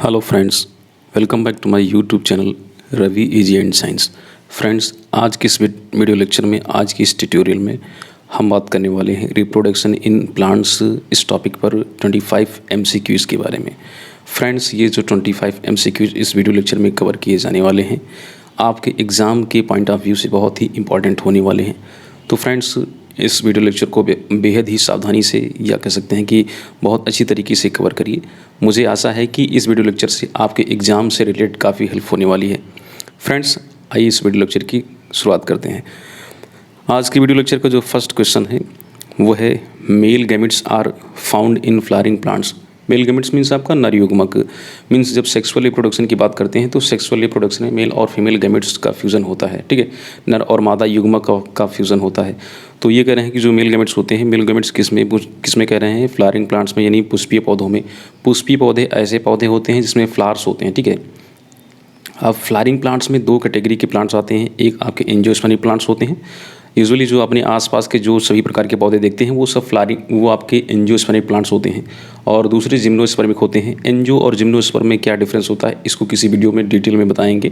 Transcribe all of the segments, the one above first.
Hello friends, welcome back to my YouTube channel Ravi easy and science. Friends, आज की इस video lecture में, आज की इस ट्यूटोरियल में हम बात करने वाले हैं रिप्रोडक्शन इन प्लांट्स इस टॉपिक पर 25 एमसीक्यूज़ के बारे में। फ्रेंड्स, ये जो 25 एमसीक्यूज़ इस वीडियो लेक्चर में कवर किए जाने वाले हैं आपके एग्ज़ाम के पॉइंट ऑफ व्यू से बहुत ही इंपॉर्टेंट होने वाले हैं। तो फ्रेंड्स, इस वीडियो लेक्चर को बेहद ही सावधानी से, या कह सकते हैं कि बहुत अच्छी तरीके से कवर करिए। मुझे आशा है कि इस वीडियो लेक्चर से आपके एग्ज़ाम से रिलेटेड काफ़ी हेल्प होने वाली है। फ्रेंड्स, आइए इस वीडियो लेक्चर की शुरुआत करते हैं। आज की वीडियो लेक्चर का जो फर्स्ट क्वेश्चन है वो है male gametes are found in flowering plants. Male gametes means आपका नर युग्मक, मीन्स जब सेक्सुअल रिप्रोडक्शन की बात करते हैं तो सेक्सुअल रिप्रोडक्शन में मेल और फीमेल गैमेट्स का फ्यूज़न होता है। ठीक है, नर और मादा युग्मक का फ्यूज़न होता है। तो ये कह रहे हैं कि जो मेल गैमेट्स होते हैं, मेल गैमेट्स किस में कह रहे हैं, फ्लावरिंग प्लांट्स में, यानी पुष्पीय पौधों में। पुष्पीय पौधे ऐसे पौधे होते हैं जिसमें फ्लावर्स होते हैं। ठीक है, अब फ्लावरिंग प्लांट्स में दो कैटेगरी के प्लांट्स आते हैं। एक आपके एंजियोस्पर्मिक प्लांट्स होते हैं। यूजुअली जो अपने आसपास के जो सभी प्रकार के पौधे देखते हैं वो सब वो आपके एंजियोस्पर्मिक प्लांट्स होते हैं। और दूसरे जिम्नोस्पर्मिक होते हैं। एंजियो और जिम्नोस्पर्म में क्या डिफरेंस होता है इसको किसी वीडियो में डिटेल में बताएंगे।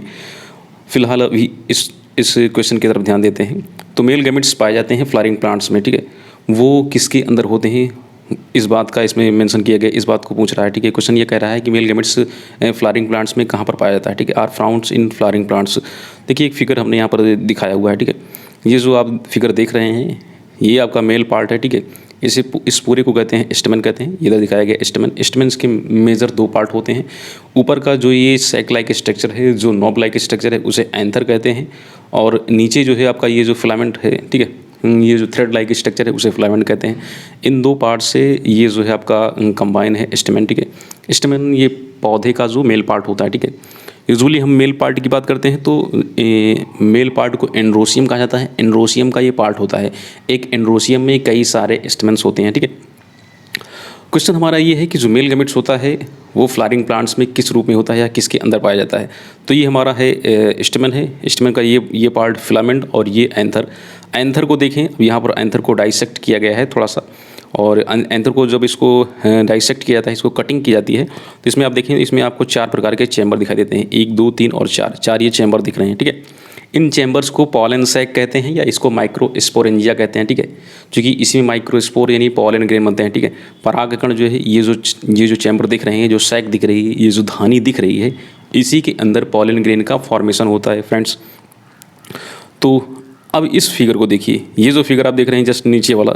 फिलहाल अभी इस क्वेश्चन की तरफ ध्यान देते हैं। तो मेल गैमेट्स पाए जाते हैं फ्लावरिंग प्लांट्स में। ठीक है, वो किसके अंदर होते हैं इस बात का इसमें मेंशन किया गया, इस बात को पूछ रहा है। ठीक है, क्वेश्चन ये कह रहा है कि मेल गैमेट्स फ्लावरिंग प्लांट्स में कहाँ पर पाया जाता है। ठीक है, are found in flowering plants. देखिए, एक फिगर हमने यहाँ पर दिखाया हुआ है। ठीक है, ये जो आप फिगर देख रहे हैं ये आपका मेल पार्ट है। ठीक है, इस पूरे को कहते हैं स्टेमन कहते हैं। इधर दिखाया गया स्टेमन। स्टेमन्स के मेजर दो पार्ट होते हैं। ऊपर का जो ये सैक लाइक स्ट्रक्चर है, जो नॉब लाइक स्ट्रक्चर है, उसे एंथर कहते हैं। और नीचे जो है आपका ये जो फिलामेंट है, ठीक है, ये जो थ्रेड लाइक स्ट्रक्चर है उसे फिलामेंट कहते हैं। इन दो पार्ट से ये जो है आपका कंबाइन है स्टेमन। ठीक है, स्टेमन ये पौधे का जो मेल पार्ट होता है। ठीक है, यूजुअली हम मेल पार्ट की बात करते हैं तो मेल पार्ट को एंड्रोसियम कहा जाता है। एंड्रोसियम का ये पार्ट होता है। एक एंड्रोसियम में कई सारे स्टेमन्स होते हैं। ठीक है, क्वेश्चन हमारा ये है कि जो मेल गैमेट्स होता है वो फ्लावरिंग प्लांट्स में किस रूप में होता है या किसके अंदर पाया जाता है। तो ये हमारा है स्टेमन है। स्टेमन का ये पार्ट फिलामेंट और ये एंथर। एंथर को देखें, अब यहाँ पर एंथर को डाइसेक्ट किया गया है थोड़ा सा। और एंथर को जब इसको डाइसेक्ट किया जाता है, इसको कटिंग की जाती है, तो इसमें आप देखें, इसमें आपको चार प्रकार के चैम्बर दिखाई देते हैं। 1, 2, 3 और 4 ये चैम्बर दिख रहे हैं। ठीक है, इन चैम्बर्स को पॉलन सैक कहते हैं या इसको माइक्रोस्पोरेंजिया कहते हैं। ठीक है, क्योंकि इसमें माइक्रोस्पोर यानी पॉलन ग्रेन बनते हैं। ठीक है, परागकण जो है, ये जो चैम्बर दिख रहे हैं, जो सैक दिख रही है, ये जो धानी दिख रही है, इसी के अंदर पॉलन ग्रेन का फॉर्मेशन होता है फ्रेंड्स। तो अब इस फिगर को देखिए, ये जो फिगर आप देख रहे हैं जस्ट नीचे वाला,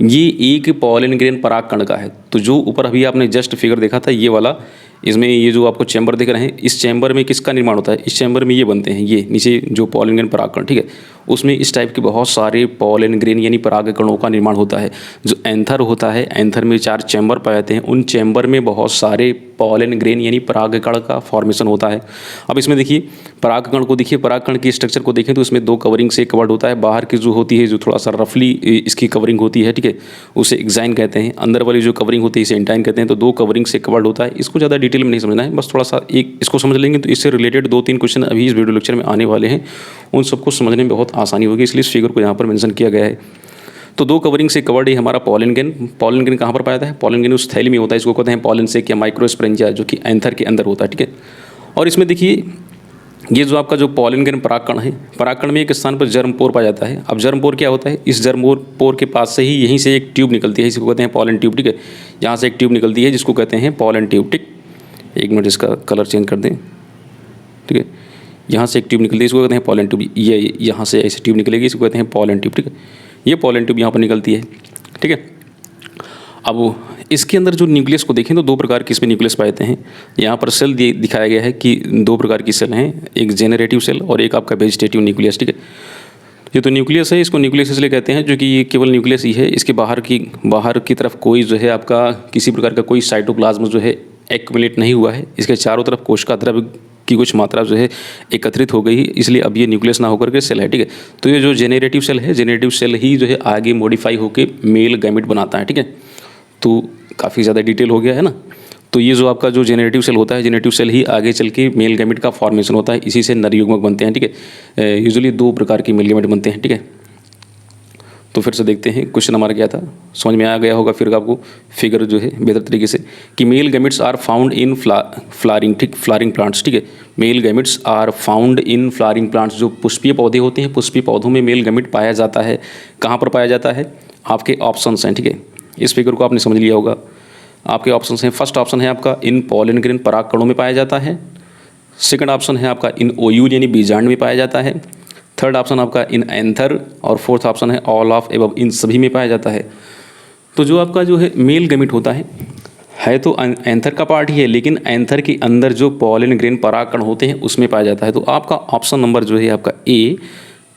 ये एक पॉलन ग्रेन परागकण का है। तो जो ऊपर अभी आपने जस्ट फिगर देखा था ये वाला, इसमें ये जो आपको चैम्बर दिख रहे हैं, इस चैम्बर में किसका निर्माण होता है, इस चैम्बर में ये बनते हैं, ये नीचे जो पॉलन ग्रेन परागकण। ठीक है, उसमें इस टाइप के बहुत सारे पॉलन ग्रेन यानी परागकणों का निर्माण होता है। जो एंथर होता है, एंथर में 4 चैम्बर पाए जाते हैं। उन चैम्बर में बहुत सारे पॉलन ग्रेन यानी परागकण का फॉर्मेशन होता है। अब इसमें देखिए परागकण को देखिए, परागकण की स्ट्रक्चर को देखें तो इसमें 2 कवरिंग से कवर्ड होता है। बाहर की जो होती है, जो थोड़ा सा रफली इसकी कवरिंग होती है, ठीक है, उसे एक्साइन कहते हैं। अंदर वाली जो कवरिंग होती है इसे इंटाइन कहते हैं। तो 2 कवरिंग से कवर्ड होता है। इसको ज़्यादा डिटेल में नहीं समझना है, बस थोड़ा सा एक इसको समझ लेंगे तो इससे रिलेटेड 2-3 क्वेश्चन अभी इस वीडियो लेक्चर में आने वाले हैं। उन सबको समझने में बहुत आसानी होगी, इसलिए इस फिगर को यहाँ पर मेंशन किया गया है। तो 2 कवरिंग से कवर्ड है हमारा पॉलन ग्रेन। पॉलन ग्रेन कहाँ पर पाया जाता है, पॉलन ग्रेन उस थैली में होता है, इसको कहते हैं पॉलन सैक या माइक्रोस्पोरेंजिया, जो कि एंथर के अंदर होता है। ठीक है, और इसमें देखिए ये जो आपका जो पॉलन ग्रेन परागकण है, परागकण में एक स्थान पर जर्म पोर पाया जाता है। अब जर्म पोर क्या होता है, इस जर्म पोर के पास से ही यहीं से एक ट्यूब निकलती है, इसको कहते हैं पॉलन ट्यूब। ठीक है, यहाँ से एक ट्यूब निकलती है जिसको कहते हैं पॉलन ट्यूब। ठीक, एक मिनट इसका कलर चेंज कर दें। ठीक है, यहाँ से एक ट्यूब निकलती है, इसको कहते हैं पॉलन ट्यूब। ये यहाँ से ऐसे ट्यूब निकलेगी, इसको कहते हैं पॉलन ट्यूब। ठीक है, ये पॉलन ट्यूब यहाँ पर निकलती है। ठीक है, अब इसके अंदर जो न्यूक्लियस को देखें तो 2 प्रकार की इसमें न्यूक्लियस पाए जाते हैं। यहाँ पर सेल दिखाया गया है कि 2 प्रकार की सेल हैं, एक जेनरेटिव सेल और एक आपका वेजिटेटिव न्यूक्लियस। ठीक है, ये तो न्यूक्लियस है, इसको न्यूक्लियस इसलिए कहते हैं क्योंकि ये केवल न्यूक्लियस ही है। इसके बाहर की तरफ कोई जो है आपका किसी प्रकार का कोई साइटोप्लाज्म जो है एक्युमुलेट नहीं हुआ है। इसके चारों तरफ कोशिका द्रव्य की कुछ मात्रा जो है एकत्रित हो गई, इसलिए अब ये न्यूक्लियस ना होकर के सेल है। ठीक है, तो ये जो जेनरेटिव सेल है, जेनरेटिव सेल ही जो है आगे मॉडिफाई होकर मेल गैमेट बनाता है। ठीक है, तो काफ़ी ज़्यादा डिटेल हो गया है ना। तो ये जो आपका जो जेनरेटिव सेल होता है, जेनरेटिव सेल ही आगे चल के मेल गैमेट का फॉर्मेशन होता है, इसी से नर युग्मक बनते हैं। ठीक है, यूजुअली 2 प्रकार के मेल गैमेट बनते हैं। ठीक है, तो फिर से देखते हैं क्वेश्चन हमारा क्या था, समझ में आ गया होगा फिर आपको फिगर जो है बेहतर तरीके से, कि male gametes are found in flowering, ठीक, फ्लावरिंग प्लांट्स, ठीक है। Male gametes are found in flowering plants, जो पुष्पीय पौधे होते हैं, पुष्पीय पौधों में मेल गैमेट पाया जाता है। कहाँ पर पाया जाता है? आपके ऑप्शंस हैं, ठीक है। इस फिगर को आपने समझ लिया होगा। आपके ऑप्शंस हैं, फर्स्ट ऑप्शन है आपका इन पॉलन ग्रेन, परागकणों में पाया जाता है। सेकंड ऑप्शन है आपका इन ओयूल यानी बीजांड में पाया जाता है। थर्ड ऑप्शन आपका इन एंथर, और फोर्थ ऑप्शन है ऑल ऑफ एबव, इन सभी में पाया जाता है। तो जो आपका जो है मेल गैमेट होता है तो एंथर का पार्ट ही है, लेकिन एंथर के अंदर जो पॉलन ग्रेन परागकण होते हैं उसमें पाया जाता है। तो आपका ऑप्शन नंबर जो है आपका ए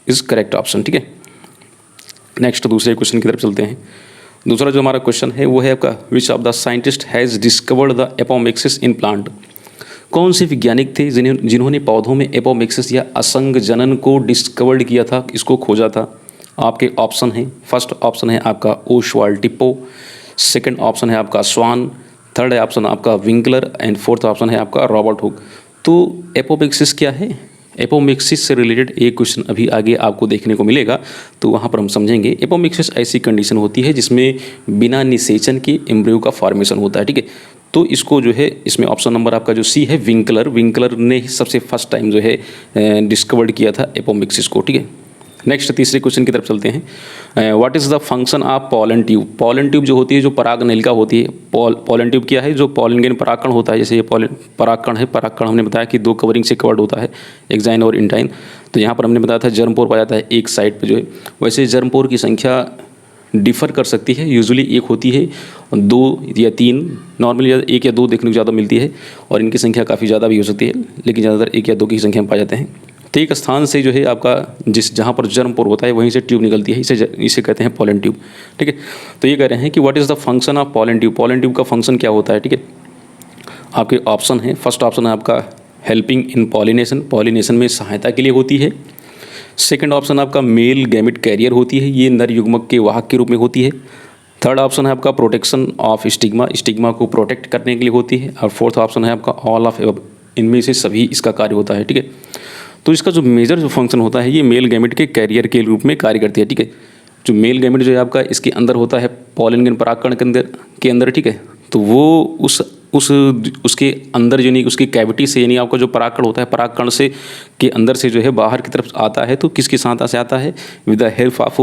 इज करेक्ट ऑप्शन, ठीक है। नेक्स्ट दूसरे क्वेश्चन की तरफ चलते हैं। दूसरा जो हमारा क्वेश्चन है वो है आपका which of the scientist has discovered the apomixis in plant. कौन से वैज्ञानिक थे जिन्होंने पौधों में एपोमिक्सिस या असंग जनन को डिस्कवर्ड किया था, इसको खोजा था? आपके ऑप्शन हैं, फर्स्ट ऑप्शन है आपका ओशवाल्ड टिप्पो, सेकंड ऑप्शन है आपका स्वान, थर्ड ऑप्शन आपका विंकलर, एंड फोर्थ ऑप्शन है आपका रॉबर्ट हुक। तो एपोमिक्सिस क्या है? एपोमिक्सिस से रिलेटेड एक क्वेश्चन अभी आगे आपको देखने को मिलेगा, तो वहाँ पर हम समझेंगे। एपोमिक्सिस ऐसी कंडीशन होती है जिसमें बिना निषेचन के एम्ब्रियो का फॉर्मेशन होता है, ठीक है। तो इसको जो है, इसमें ऑप्शन नंबर आपका जो सी है विंकलर, विंकलर ने ही सबसे फर्स्ट टाइम जो है डिस्कवर्ड किया था एपोमिक्सिस को, ठीक है। नेक्स्ट तीसरे क्वेश्चन की तरफ चलते हैं। What is the function of pollen tube. Pollen tube जो होती है, जो पराग नलिका होती है, पॉलन ट्यूब क्या है? जो पॉलन ग्रेन परागकण होता है, जैसे ये परागकण है, परागकण हमने बताया कि दो कवरिंग से कवर्ड होता है, एक्साइन और इंटाइन। तो यहाँ पर हमने बताया था जर्मपोर पाया जाता है एक साइड पर जो है। वैसे जर्मपोर की संख्या डिफ़र कर सकती है, यूजुअली एक होती है, 2 या 3, नॉर्मली 1 या 2 देखने को ज़्यादा मिलती है, और इनकी संख्या काफ़ी ज़्यादा भी हो सकती है, लेकिन ज़्यादातर 1 या 2 की संख्या में पाए जाते हैं। तो एक स्थान से जो है आपका जहाँ पर जर्मपोर होता है वहीं से ट्यूब निकलती है, इसे कहते हैं पॉलन ट्यूब, ठीक है। तो ये कह रहे हैं कि what is the function of pollen tube. Pollen tube का फंक्शन क्या होता है, ठीक है। आपके ऑप्शन है, फर्स्ट ऑप्शन है आपका हेल्पिंग इन पॉलिनेशन, पॉलिनेशन में सहायता के लिए होती है। सेकंड ऑप्शन आपका मेल गैमेट कैरियर होती है, ये नर युग्मक के वाहक के रूप में होती है। थर्ड ऑप्शन है आपका प्रोटेक्शन ऑफ स्टिग्मा, स्टिग्मा को प्रोटेक्ट करने के लिए होती है। और फोर्थ ऑप्शन है आपका ऑल ऑफ एबव, इनमें से सभी इसका कार्य होता है, ठीक है। तो इसका जो मेजर जो फंक्शन होता है, ये मेल गैमेट के कैरियर के रूप में कार्य करती है, ठीक है। जो मेल गैमेट जो है आपका इसके अंदर होता है पॉलन ग्रेन परागकण के अंदर, ठीक है। तो वो उसके अंदर यानी उसकी कैविटी से, यानी आपका जो परागकण होता है, परागकण से के अंदर से जो है बाहर की तरफ आता है, तो किसकी सहायता से आता है? With the help of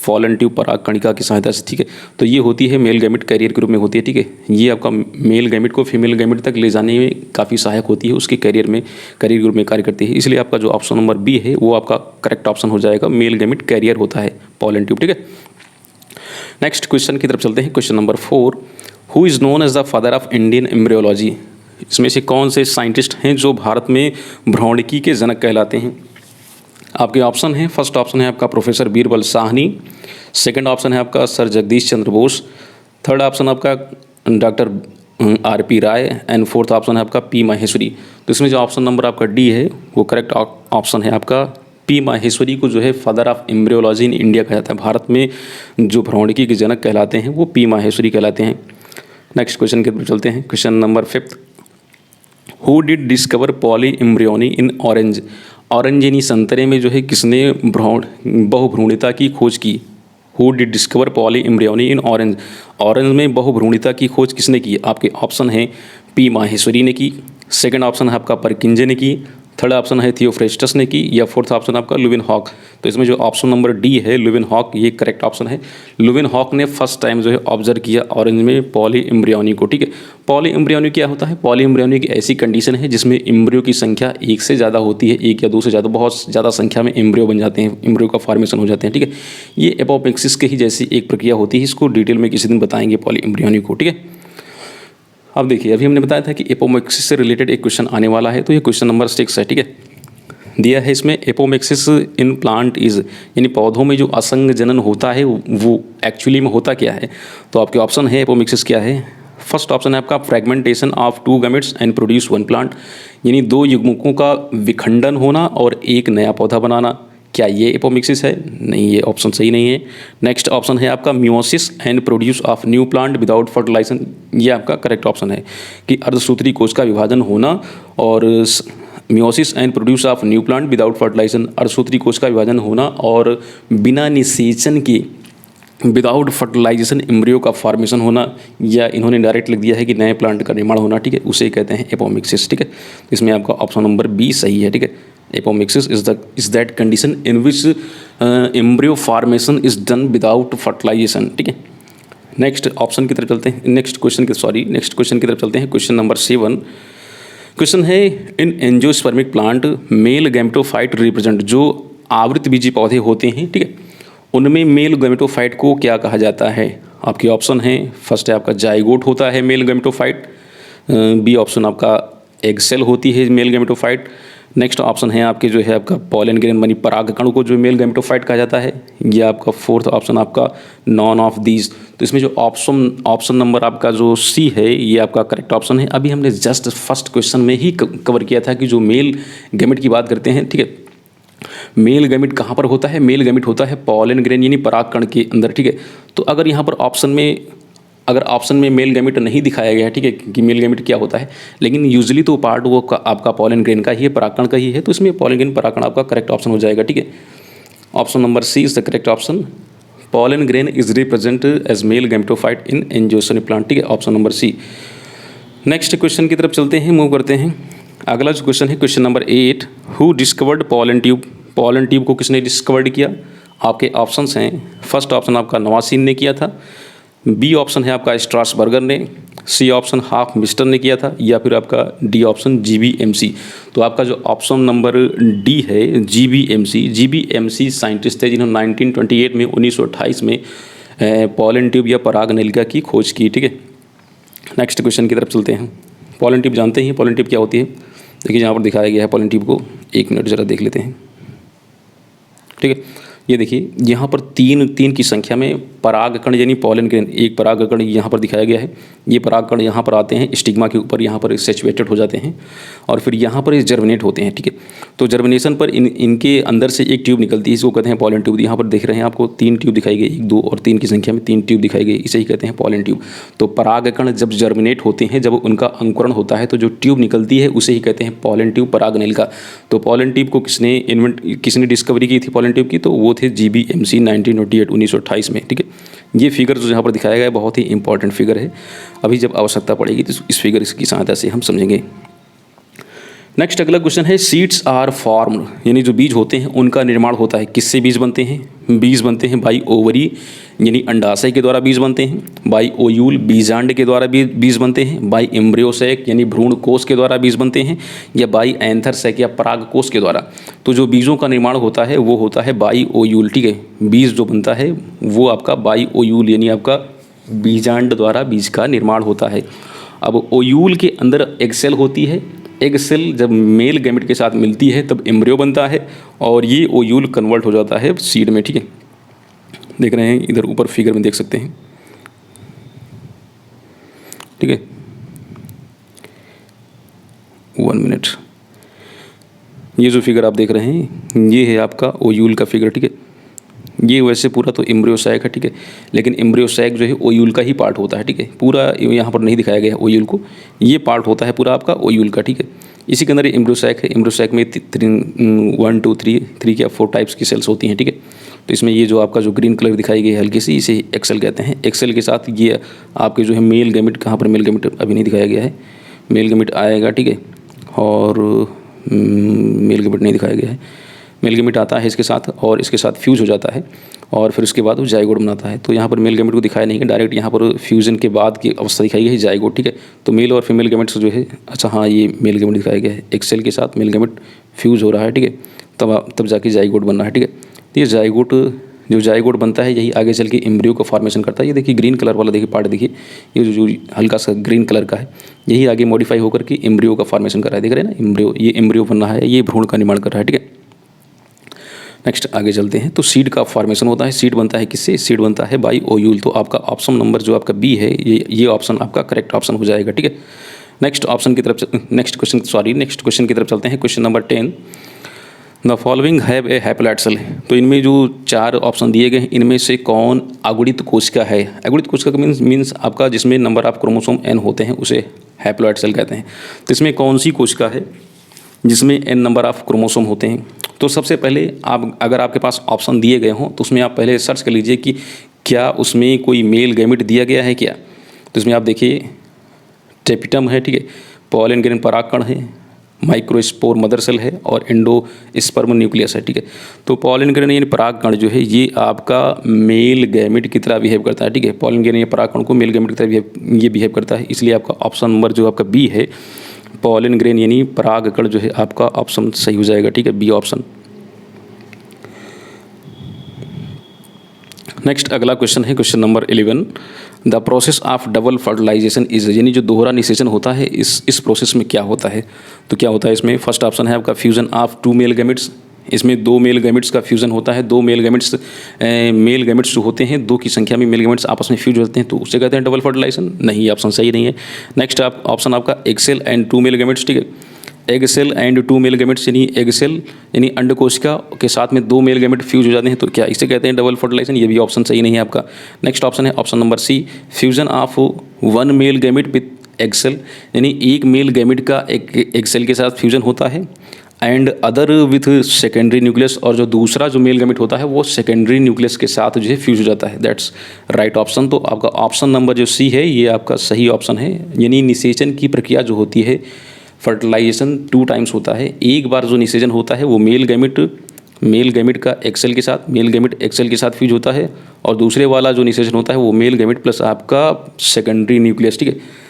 pollen tube, परागकणिका की सहायता से, ठीक है। तो ये होती है मेल गैमेट कैरियर के रूप में होती है, ठीक है। ये आपका मेल गैमेट को फीमेल गैमेट तक ले जाने में काफ़ी सहायक होती है, उसके कैरियर के रूप में कार्य करती है। इसलिए आपका जो ऑप्शन नंबर बी है वो आपका करेक्ट ऑप्शन हो जाएगा, मेल गैमेट कैरियर होता है पॉलन ट्यूब, ठीक है। नेक्स्ट क्वेश्चन की तरफ चलते हैं। Question number 4, who is known as the father of Indian embryology. इसमें से कौन से साइंटिस्ट हैं जो भारत में भ्रौणिकी के जनक कहलाते हैं? आपके ऑप्शन हैं, फर्स्ट ऑप्शन है आपका professor Birbal Sahni, second option है आपका sir Jagdish Chandra Bose, third option आपका doctor RP Roy, and fourth option है आपका P माहेश्वरी। तो इसमें जो ऑप्शन नंबर आपका डी है वो करेक्ट ऑप्शन है आपका। P माहेश्वरी को जो है father of embryology in India कहा जाता है। भारत में जो भ्रौणिकी के जनक कहलाते हैं वो P माहेश्वरी कहलाते हैं। नेक्स्ट क्वेश्चन की तरफ चलते हैं। Question number 5, who did discover poly embryony in orange. Orange यानी संतरे में जो है किसने बहुभ्रूणिता की खोज की? Who did discover poly embryony in orange. Orange में बहुभ्रूणिता की खोज किसने की? आपके ऑप्शन हैं P माहेश्वरी ने की, सेकंड ऑप्शन है आपका परकिंजे ने की, थर्ड ऑप्शन है थियोफ्रेस्टस ने की, या फोर्थ ऑप्शन आपका लुविनहॉक। तो इसमें जो ऑप्शन नंबर डी है लुविनहॉक, ये करेक्ट ऑप्शन है। लुविनहॉक ने फर्स्ट टाइम जो है ऑब्जर्व किया ऑरेंज में पॉली एम्ब्रियोनी को, ठीक है। पॉली एम्ब्रियोनी क्या होता है? पॉली एम्ब्रियोनी की ऐसी कंडीशन है जिसमें एम्ब्रियो की संख्या एक से ज़्यादा होती है, एक या दो से ज़्यादा, बहुत ज़्यादा संख्या में एम्ब्रियो बन जाते हैं, एम्ब्रियो का फॉर्मेशन हो जाते हैं, ठीक है। ये एपोमिक्सिस के ही जैसी एक प्रक्रिया होती है, इसको डिटेल में किसी दिन बताएंगे पॉली एम्ब्रियोनी को, ठीक है। अब देखिए, अभी हमने बताया था कि एपोमिक्सिस से रिलेटेड एक क्वेश्चन आने वाला है, तो ये क्वेश्चन नंबर 6 है, ठीक है। दिया है इसमें एपोमिक्सिस इन प्लांट इज़, यानी पौधों में जो असंग जनन होता है वो एक्चुअली में होता क्या है? तो आपके ऑप्शन है एपोमिक्सिस क्या है। फर्स्ट ऑप्शन है आपका fragmentation of 2 gametes and produce 1 plant, यानी 2 युग्मकों का विखंडन होना और एक नया पौधा बनाना। क्या ये एपोमिक्सिस है? नहीं, ये ऑप्शन सही नहीं है। नेक्स्ट ऑप्शन है आपका meiosis and produce of new plant without fertilisation, ये आपका करेक्ट ऑप्शन है कि अर्धसूत्री कोश का विभाजन होना और meiosis and produce of new plant without fertilisation, अर्धसूत्री कोश का विभाजन होना और बिना निषेचन के विदाउट फर्टिलाइजेशन एम्ब्रियो का फॉर्मेशन होना, या इन्होंने डायरेक्ट लिख दिया है कि नए प्लांट का निर्माण होना, ठीक है, उसे कहते हैं एपोमिक्सिस, ठीक है। इसमें आपका ऑप्शन नंबर बी सही है, ठीक है। Apomixis is that condition in which embryo formation is done without fertilisation, ठीक है। नेक्स्ट ऑप्शन की तरफ चलते हैं, नेक्स्ट क्वेश्चन की तरफ चलते हैं। क्वेश्चन नंबर 7 क्वेश्चन है, in angiospermic plant male gametophyte represent, जो आवृतबीजी पौधे होते हैं, ठीक है, उनमें मेल गैमेटोफाइट को क्या कहा जाता है। आपके ऑप्शन हैं, फर्स्ट है आपका जाइगोट होता है मेल गैमेटोफाइट, बी ऑप्शन आपका एग सेल होती है मेल गैमेटोफाइट, नेक्स्ट ऑप्शन है आपके जो है आपका पॉलन ग्रेन यानी परागकण को जो मेल गैमेटोफाइट कहा जाता है, या आपका फोर्थ ऑप्शन आपका नॉन ऑफ दीज। तो इसमें जो ऑप्शन नंबर आपका जो सी है ये आपका करेक्ट ऑप्शन है। अभी हमने जस्ट फर्स्ट क्वेश्चन में ही कवर किया था कि जो मेल गैमेट की बात करते हैं, ठीक है, मेल गैमेट कहाँ पर होता है, मेल गैमेट होता है पॉलन ग्रेन यानी परागकण के अंदर, ठीक है। तो अगर यहाँ पर ऑप्शन में मेल गैमेट नहीं दिखाया गया है, ठीक है, कि मेल गैमेट क्या होता है, लेकिन यूजुअली तो पार्ट वो आपका पॉलन ग्रेन का ही है, परागकण का ही है, तो इसमें पॉलन ग्रेन परागकण आपका करेक्ट ऑप्शन हो जाएगा, ठीक है। Option number C is the correct option. Pollen grain is represent as male gametophyte in angiospermic plant, ठीक है, option number C. Next question की तरफ चलते हैं, मूव करते हैं। अगला जो क्वेश्चन है question number 8, who discovered pollen tube, pollen tube को किसने डिस्कवर्ड किया। आपके ऑप्शंस हैं, फर्स्ट ऑप्शन आपका नवासीन ने किया था, बी ऑप्शन है आपका स्ट्रासबर्गर ने, सी ऑप्शन हाफ मिस्टर ने किया था, या फिर आपका डी ऑप्शन जीबीएमसी। तो आपका जो ऑप्शन नंबर डी है जीबीएमसी साइंटिस्ट है जिन्होंने 1928 में पॉलन ट्यूब या पराग नलिका की खोज की, ठीक है। नेक्स्ट क्वेश्चन की तरफ चलते हैं। पॉलन ट्यूब जानते हैं पॉलन ट्यूब क्या होती है, देखिए यहाँ पर दिखाया गया है पॉलन ट्यूब को, एक मिनट ज़रा देख लेते हैं, ठीक है। ये देखिए यहाँ पर तीन की संख्या में परागकण यानी पॉलन ग्रेन, एक परागकण यहाँ पर दिखाया गया है, ये परागकण यहाँ पर आते हैं स्टिग्मा के ऊपर, यहाँ पर सैचुरेटेड हो जाते हैं और फिर यहाँ पर जर्मिनेट होते हैं, ठीक है। तो जर्मिनेशन पर इनके अंदर से एक ट्यूब निकलती है, इसको कहते हैं पॉलन ट्यूब। यहाँ पर देख रहे हैं आपको 3 ट्यूब दिखाई गई, 1 2 और 3 की संख्या में 3 ट्यूब दिखाई गई, इसे ही कहते हैं पॉलन ट्यूब। तो परागकण जब जर्मिनेट होते हैं, जब उनका अंकुरण होता है, तो जो ट्यूब निकलती है उसे ही कहते हैं पॉलन ट्यूब, पराग नलिका। तो पॉलन ट्यूब को किसने डिस्कवरी की थी पॉलन ट्यूब की, तो वो थे जीबीएमसी 1928 में, ठीक है। ये फिगर जो यहाँ पर दिखाया गया है बहुत ही इंपॉर्टेंट फिगर है, अभी जब आवश्यकता पड़ेगी तो इस फिगर की सहायता से हम समझेंगे। नेक्स्ट अगला क्वेश्चन है, सीड्स आर फॉर्म्ड, यानी जो बीज होते हैं उनका निर्माण होता है, किससे बीज बनते हैं। बीज बनते हैं बाई ओवरी यानी अंडाशय के द्वारा बीज बनते हैं, बाई ओयूल बीजांड के द्वारा बीज बनते हैं, बाई एम्ब्रियोसैक यानी भ्रूण कोष के द्वारा बीज बनते हैं, या बाई एंथरसैक या पराग कोष के द्वारा। तो जो बीजों का निर्माण होता है वो होता है बाई ओयूल, ठीक है। बीज जो बनता है वो आपका बाई ओयूल यानी आपका बीजांड द्वारा बीज का निर्माण होता है। अब ओयूल के अंदर एग सेल होती है, एग सेल जब मेल गैमेट के साथ मिलती है तब एम्ब्रियो बनता है और ये ओयूल कन्वर्ट हो जाता है सीड में, ठीक है। देख रहे हैं इधर ऊपर फिगर में देख सकते हैं, ठीक है। 1 मिनट, ये जो फिगर आप देख रहे हैं ये है आपका ओयूल का फिगर, ठीक है। ये वैसे पूरा तो एम्ब्रियोसैक है, ठीक है, लेकिन एम्ब्रियोसैक जो है ओयूल का ही पार्ट होता है, ठीक है। पूरा यहाँ पर नहीं दिखाया गया है ओयूल को, ये पार्ट होता है पूरा आपका ओयूल का, ठीक है। इसी के अंदर एम्ब्रियोसैक है, एम्ब्रियोसैक में 1 2 3 या 4 टाइप्स की सेल्स होती हैं, ठीक है। तो इसमें ये जो आपका जो ग्रीन कलर दिखाई गई है हल्की सी, इसे एक्सेल कहते हैं। एक्सेल के साथ ये आपके जो है मेल गैमेट, कहाँ पर मेल गैमेट अभी नहीं दिखाया गया है, मेल गैमेट आएगा, ठीक है, और मेल गैमेट नहीं दिखाया गया है, मेल गैमेट आता है इसके साथ और इसके साथ फ्यूज हो जाता है और फिर उसके बाद वो जाइगोट बनाता है। तो यहाँ पर मेल गैमेट को दिखाया नहीं है, डायरेक्ट यहाँ पर फ्यूजन के बाद की अवस्था दिखाई गई है जाइगोट, ठीक है। तो मेल और फीमेल गैमेट्स जो है, अच्छा हाँ ये मेल गैमेट दिखाया गया है, एक्सेल के साथ मेल गैमेट फ्यूज हो रहा है, ठीक है, तब जाके जाइगोट बन रहा है, ठीक है। तो ये जाइगोट जो जाइगोट बनता है यही आगे चल के एम्ब्रियो का फॉर्मेशन करता है। ये देखिए ग्रीन कलर वाला देखिए पार्ट, देखिए ये जो हल्का सा ग्रीन कलर का है, यही आगे मॉडिफाई होकर के एम्ब्रियो का फॉर्मेशन कर रहा है, देख रहे हैं ना, एम्ब्रियो, ये एम्ब्रियो बन रहा है, ये भ्रूण का निर्माण कर रहा है, ठीक है। नेक्स्ट आगे चलते हैं। तो सीड का फॉर्मेशन होता है, सीड बनता है किससे, सीड बनता है बाई ओयूल। तो आपका ऑप्शन नंबर जो आपका बी है ये ऑप्शन आपका करेक्ट ऑप्शन हो जाएगा, ठीक है। नेक्स्ट क्वेश्चन की तरफ चलते हैं। Question number 10, the following have a haploid cell. तो इनमें जो 4 ऑप्शन दिए गए हैं इनमें से कौन अगुणित कोशिका है। अगुणित कोशिका का मीन्स आपका जिसमें नंबर ऑफ क्रोमोसोम n होते हैं उसे हैप्लॉइड सेल कहते हैं। तो इसमें कौन सी कोशिका है जिसमें n नंबर ऑफ क्रोमोसोम होते हैं। तो सबसे पहले आप अगर आपके पास ऑप्शन दिए गए हों तो उसमें आप पहले सर्च कर लीजिए कि क्या उसमें कोई मेल गैमेट दिया गया है क्या? तो इसमें आप देखिए टेपिटम है, ठीक है, पॉलन ग्रेन परागकण है, माइक्रोस्पोर मदर सेल है और एंडोस्पर्म न्यूक्लियस है, ठीक है। तो पॉलन ग्रेन यानी परागकण जो है ये आपका मेल गैमेट की तरह बिहेव करता है, ठीक है। पॉलन ग्रेन या परागकण को मेल गैमेट की तरह ये बिहेव करता है, इसलिए आपका ऑप्शन नंबर जो आपका बी है, पॉलन ग्रेन यानी परागकण जो है आपका ऑप्शन सही हो जाएगा, ठीक है, बी ऑप्शन। नेक्स्ट अगला क्वेश्चन है question number 11। The process of double fertilisation is, यानी जो दोहरा निषेचन होता है इस प्रोसेस में क्या होता है? तो क्या होता है इसमें? फर्स्ट ऑप्शन है आपका fusion of two male gametes. इसमें दो मेल गैमेट्स का फ्यूजन होता है। दो मेल गैमेट्स जो होते हैं, दो की संख्या में मेल गैमेट्स आपस में फ्यूज होते हैं, तो उसे कहते हैं डबल फर्टिलाइजेशन। नहीं, ऑप्शन सही नहीं है। नेक्स्ट ऑप्शन आपका egg cell and two male gametes, ठीक है। Egg cell and two male gametes यानी एग सेल यानी अंडकोशिका के साथ में दो मेल गैमेट फ्यूज हो जाते हैं, तो क्या इसे कहते हैं डबल फर्टिलाइजेशन? ये भी ऑप्शन सही नहीं है आपका। नेक्स्ट ऑप्शन है option number C, fusion of one male gamete with egg cell, यानी एक मेल गैमेट का एग सेल के साथ फ्यूजन होता है and other with secondary nucleus, और जो दूसरा जो मेल गैमेट होता है वो सेकेंडरी न्यूक्लियस के साथ जो है फ्यूज हो जाता है। That's right option. तो आपका ऑप्शन नंबर जो सी है ये आपका सही ऑप्शन है। यानी निषेचन की प्रक्रिया जो होती है, फर्टिलाइजेशन 2 टाइम्स होता है। एक बार जो निषेचन होता है वो मेल गैमेट का एक्सेल के साथ, मेल गैमेट एक्सेल के साथ फ्यूज होता है, और दूसरे वाला जो निषेचन होता है वो मेल गैमेट प्लस आपका सेकेंडरी न्यूक्लियस, ठीक है।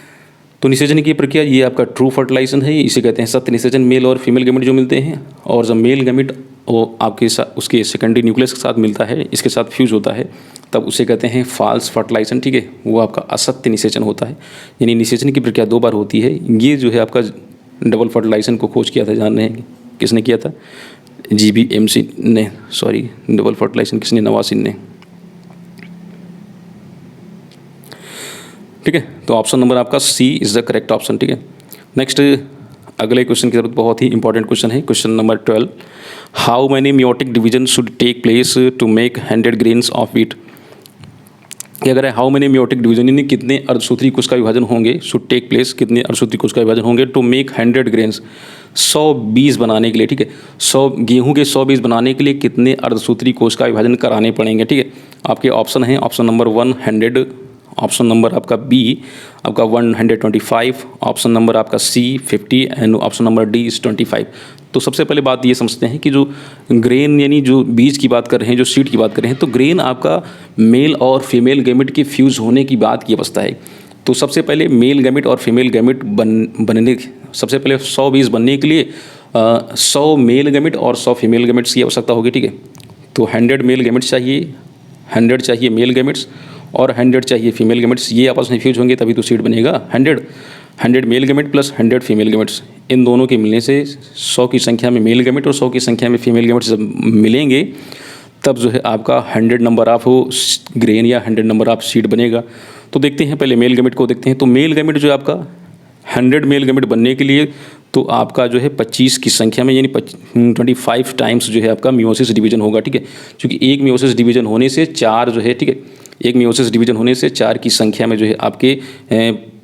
तो निषेचन की प्रक्रिया ये आपका ट्रू फर्टिलाइजेशन है, इसे कहते हैं सत्य निषेचन। मेल और फीमेल गैमेट जो मिलते हैं, और जब मेल गैमेट वो आपके साथ उसके सेकेंडरी न्यूक्लियस के साथ मिलता है, इसके साथ फ्यूज होता है, तब उसे कहते हैं फॉल्स फर्टिलाइजेशन, ठीक है। वो आपका असत्य निषेचन होता है। यानी निषेचन की प्रक्रिया 2 बार होती है। ये जो है आपका डबल फर्टिलाइजेशन को खोज किया था, जान रहे हैं किसने किया था? GBMC ने, सॉरी, डबल फर्टिलाइजेशन किसने? नवासिन ने, ठीक है। तो ऑप्शन नंबर आपका C is the correct option, ठीक है। नेक्स्ट अगले क्वेश्चन की तरफ, बहुत ही इंपॉर्टेंट क्वेश्चन है, question number 12। How many meiotic division should take place to make 100 grains of wheat? क्या कह रहा है? हाउ मेनी मियोटिक डिवीजन, यानी कितने अर्धसूत्री कोश का विभाजन होंगे, शुड टेक प्लेस, कितने अर्धसूत्री कोश का विभाजन होंगे टू मेक 100 ग्रेन्स, 100 बीज बनाने के लिए, ठीक है। 100 गेहूं के 100 बीज बनाने के लिए कितने अर्धसूत्री कोश का विभाजन कराने पड़ेंगे, ठीक है। आपके ऑप्शन है ऑप्शन नंबर 100, ऑप्शन नंबर आपका बी आपका 125, ऑप्शन नंबर आपका सी 50 and option number D is 25। तो सबसे पहले बात ये समझते हैं कि जो ग्रेन यानी जो बीज की बात कर रहे हैं, जो सीड की बात कर रहे हैं, तो ग्रेन आपका मेल और फीमेल गैमेट के फ्यूज़ होने की बात की अवस्था है। तो सबसे पहले मेल गैमेट और फीमेल गैमेट बनने सबसे पहले 100 बीज बनने के लिए 100 मेल गैमेट और 100 फीमेल गैमेट्स की आवश्यकता होगी, ठीक है। तो 100 मेल गैमेट्स चाहिए, 100 चाहिए मेल गैमेट्स और 100 चाहिए फीमेल गैमेट्स। ये आपस में फ्यूज होंगे तभी तो सीड बनेगा। 100 male gamete plus 100 female gametes, इन दोनों के मिलने से 100 की संख्या में मेल गैमेट और 100 की संख्या में फीमेल गैमेट्स जब मिलेंगे तब जो है आपका 100 नंबर ऑफ ग्रेन या 100 नंबर ऑफ सीड बनेगा। तो देखते हैं पहले मेल गैमेट को देखते हैं। तो मेल गैमेट जो है आपका 100 मेल गैमेट बनने के लिए तो आपका जो है 25 की संख्या में यानी 25 टाइम्स जो है आपका मियोसिस डिवीजन होगा, ठीक है। क्योंकि एक मियोसिस डिवीजन होने से 4 जो है, ठीक है, एक मियोसिस डिवीजन होने से 4 की संख्या में जो है आपके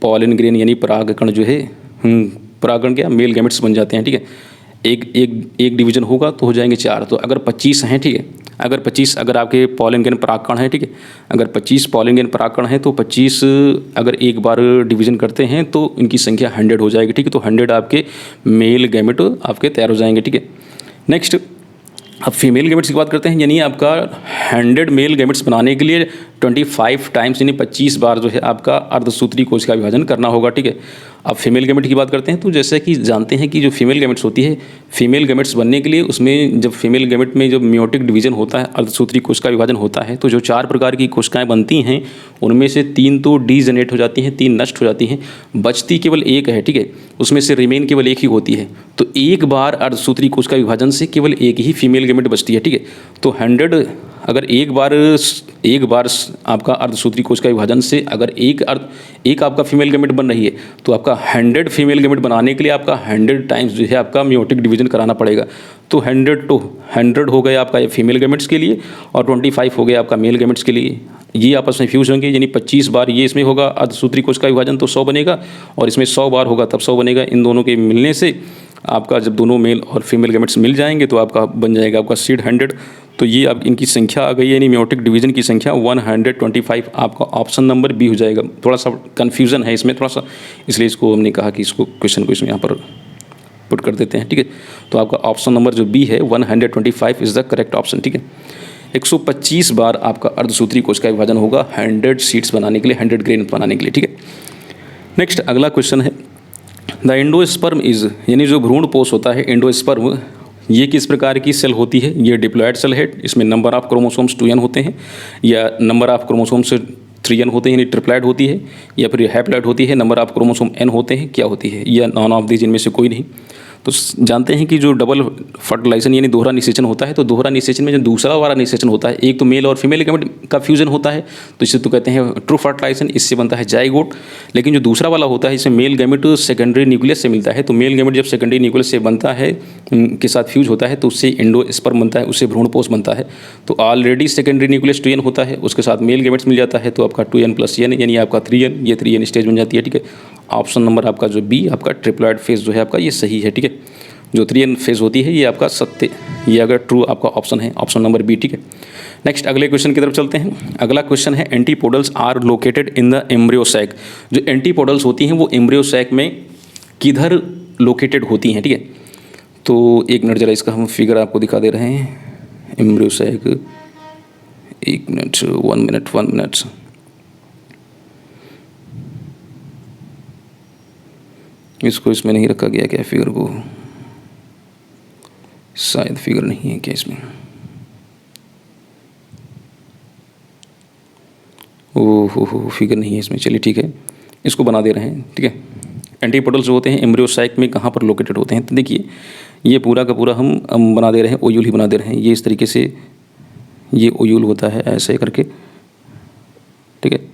पॉलन ग्रेन यानी परागकण जो है परागकण क्या मेल गैमेट्स बन जाते हैं, ठीक है। एक डिवीजन होगा तो हो जाएंगे 4। तो अगर 25 हैं, ठीक है, अगर आपके पॉलन ग्रेन परागकण है, ठीक है, अगर 25 पॉलन ग्रेन परागकण है तो 25 अगर एक बार डिवीजन करते हैं तो इनकी संख्या 100 हो जाएगी, ठीक है। तो 100 आपके मेल गैमेट आपके तैयार हो जाएंगे, ठीक है। नेक्स्ट अब फीमेल गैमेट्स की बात करते हैं। यानी आपका 100 मेल गैमेट्स बनाने के लिए 25 टाइम्स यानी 25 बार जो है आपका अर्धसूत्री कोश का विभाजन करना होगा, ठीक है। अब फीमेल गैमेट की बात करते हैं। तो जैसे कि जानते हैं कि जो फीमेल गैमेट्स होती है, फीमेल गैमेट्स बनने के लिए उसमें जब फीमेल गैमेट में जब मियोटिक डिवीजन होता है, अर्धसूत्री कोश का विभाजन होता है, तो जो 4 प्रकार की कोशिकाएं बनती हैं उनमें से 3 तो डीजेनरेट हो जाती हैं, 3 नष्ट हो जाती हैं, बचती केवल एक है, ठीक है। उसमें से रिमेन केवल एक ही होती है। तो एक बार अर्धसूत्री कोश का विभाजन से केवल एक ही फीमेल गैमेट बचती है, ठीक है। तो 100 अगर एक बार आपका अर्धसूत्री कोश का विभाजन से अगर एक आपका फीमेल गैमेट बन रही है तो आपका 100 फीमेल गैमेट बनाने के लिए आपका 100 टाइम्स जो है आपका मियोटिक डिवीजन कराना पड़ेगा। तो 100 हो गया आपका फीमेल गैमेट्स के लिए और 25 हो गया आपका मेल गैमेट्स के लिए। ये आपस में फ्यूज होंगे, यानी 25 बार ये इसमें होगा अर्धसूत्री कोश का विभाजन तो 100 बनेगा, और इसमें 100 बार होगा तब 100 बनेगा। इन दोनों के मिलने से आपका जब दोनों मेल और फीमेल गैमेट्स मिल जाएंगे तो आपका बन जाएगा आपका सीड 100। तो ये आप इनकी संख्या आ गई है, यानी मेयोटिक डिवीजन की संख्या 125। आपका ऑप्शन नंबर बी हो जाएगा। थोड़ा सा कन्फ्यूज़न है इसमें थोड़ा सा, इसलिए इसको हमने कहा कि इसको क्वेश्चन को इसमें यहाँ पर पुट कर देते हैं, ठीक है। तो आपका ऑप्शन नंबर जो बी है 125 इज़ द करेक्ट ऑप्शन, ठीक है। 125 बार आपका अर्धसूत्री कोश का विभाजन होगा 100 सीड्स बनाने के लिए, 100 ग्रेन बनाने के लिए, ठीक है। नेक्स्ट अगला क्वेश्चन है, द एंडोस्पर्म इज, यानी जो भ्रूणपोष होता है एंडोस्पर्म, ये किस प्रकार की सेल होती है? ये डिप्लॉयड सेल है। इसमें नंबर ऑफ क्रोमोसोम्स 2n होते हैं, या नंबर ऑफ क्रोमोसोम्स 3n होते हैं, यानी ट्रिप्लॉयड होती है, या फिर हैप्लॉयड होती है, नंबर ऑफ क्रोमोसोम n होते हैं, क्या होती है? या नॉन ऑफ दीज, इनमें से कोई नहीं। तो जानते हैं कि जो डबल फर्टिलाइजेशन यानी दोहरा निषेचन होता है, तो दोहरा निषेचन में जो दूसरा वाला निषेचन होता है, एक तो मेल और फीमेल गैमेट का फ्यूजन होता है, तो इसे तो कहते हैं ट्रू फर्टिलाइजेशन, इससे बनता है जाइगोट। लेकिन जो दूसरा वाला होता है, इसमें मेल गैमेट सेकेंडरी न्यूक्लियस से मिलता है, तो मेल गैमेट जब सेकेंडरी न्यूक्लियस से बनता है के साथ फ्यूज होता है तो उससे एंडोस्पर्म बनता है, उससे भ्रूणपोष बनता है। तो ऑलरेडी सेकेंडरी न्यूक्लियस 2n होता है, उसके साथ मेल गैमेट्स मिल जाता है, तो आपका 2n + n यानी आपका 3n, ये 3n स्टेज बन जाती है, ठीक है। ऑप्शन नंबर आपका जो बी आपका ट्रिप्लॉयड फेज जो है आपका, ये सही है, ठीक है। जो 3n फेज होती है ये आपका सत्य, ये अगर ट्रू आपका ऑप्शन है, ऑप्शन नंबर बी, ठीक है। नेक्स्ट अगले क्वेश्चन की तरफ चलते हैं। अगला क्वेश्चन है, antipodals are located in the embryo sac. जो एंटीपोडल्स होती हैं वो एम्ब्रियो सैक में किधर लोकेटेड होती हैं, ठीक है। तो एक मिनट जरा इसका हम फिगर आपको दिखा दे रहे हैं। एम्ब्रियो सैक, एक मिनट, 1 मिनट। इसको इसमें नहीं रखा गया क्या फिगर को? शायद फिगर नहीं है क्या इसमें? ओहो, फिगर नहीं है इसमें। चलिए ठीक है, इसको बना दे रहे हैं, ठीक है। एंटीपोडल्स जो होते हैं एम्ब्रियो साइक में कहाँ पर लोकेटेड होते हैं? तो देखिए ये पूरा का पूरा हम बना दे रहे हैं, ओयूल ही बना दे रहे हैं। ये इस तरीके से ये ओयूल होता है ऐसे करके, ठीक है।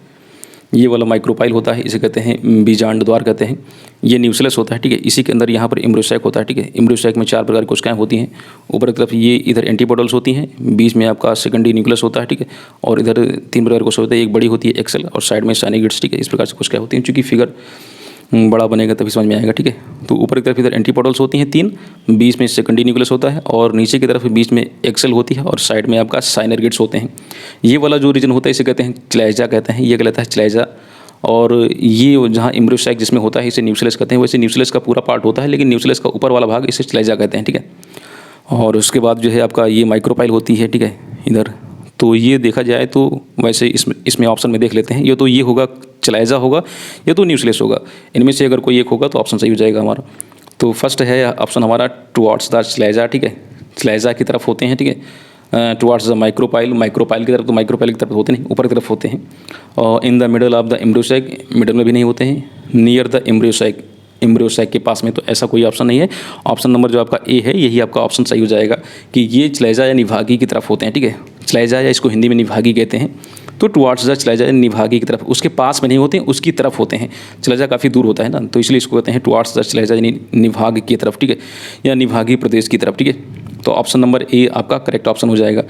ये वाला माइक्रोपाइल होता है, इसे कहते हैं बीजांड द्वार कहते हैं। ये न्यूक्लियस होता है, ठीक है। इसी के अंदर यहाँ पर एम्ब्रियोसैक होता है, ठीक है। एम्ब्रियोसैक में 4 प्रकार की कोशिकाएं होती हैं। ऊपर की तरफ ये इधर एंटीपोडल्स होती हैं, बीच में आपका सेकेंडरी न्यूक्लियस होता है, ठीक है। और इधर 3 प्रकार की कोशिका होती है, एक बड़ी होती है एक्सेल, और साइड में साइनेगिड्स, ठीक है। इस प्रकार से कोशिकाएं होती हैं। चूँकि फिगर बड़ा बनेगा तभी समझ में आएगा, ठीक है। तो ऊपर की तरफ इधर एंटीपोडल्स होती हैं 3, बीच में सेकेंडरी न्यूक्लियस होता है, और नीचे की तरफ बीच में एक्सेल होती है, और साइड में आपका साइनेगिड्स होते हैं। ये वाला जो रीजन होता है इसे कहते हैं चलैजा कहते हैं, ये कहलाता है चलैजा। और ये जहाँ एम्ब्रियोसैक जिसमें होता है इसे न्यूक्लियस कहते हैं। वैसे न्यूक्लियस का पूरा पार्ट होता है, लेकिन न्यूक्लियस का ऊपर वाला भाग इसे चलैजा कहते हैं, ठीक है। और उसके बाद जो है आपका ये माइक्रोपाइल होती है, ठीक है, इधर। तो ये देखा जाए तो वैसे इसमें ऑप्शन में देख लेते हैं, ये तो ये होगा चलैजा होगा, या तो न्यूक्लियस होगा। इनमें से अगर कोई एक होगा तो ऑप्शन सही हो जाएगा हमारा। तो फर्स्ट है ऑप्शन हमारा टुवार्ड्स द चलैजा, ठीक है। चलैजा की तरफ होते हैं, ठीक है। टुवार्ड्स द माइक्रोपाइल की तरफ, तो माइक्रोपाइल की तरफ होते नहीं, ऊपर की तरफ होते हैं। और in the middle of the embryo sac, middle में भी नहीं होते हैं। नियर द एम्ब्रियोसैक के पास में, तो ऐसा कोई ऑप्शन नहीं है। ऑप्शन नंबर जो आपका ए है यही आपका ऑप्शन सही हो जाएगा कि ये चलैजा या निभागी की तरफ होते हैं, ठीक है। चलैजा या इसको हिंदी में निभागी कहते हैं। तो टुवार्ड्स द चलैजा या निभागी की तरफ, उसके पास में नहीं होते हैं, उसकी तरफ होते हैं। चलैजा काफ़ी दूर होता है ना, तो इसलिए इसको कहते हैं टुवार्ड्स द चलैजा यानी निभाग की तरफ, ठीक है, या निभागी प्रदेश की तरफ, ठीक है। तो ऑप्शन नंबर ए आपका करेक्ट ऑप्शन हो जाएगा।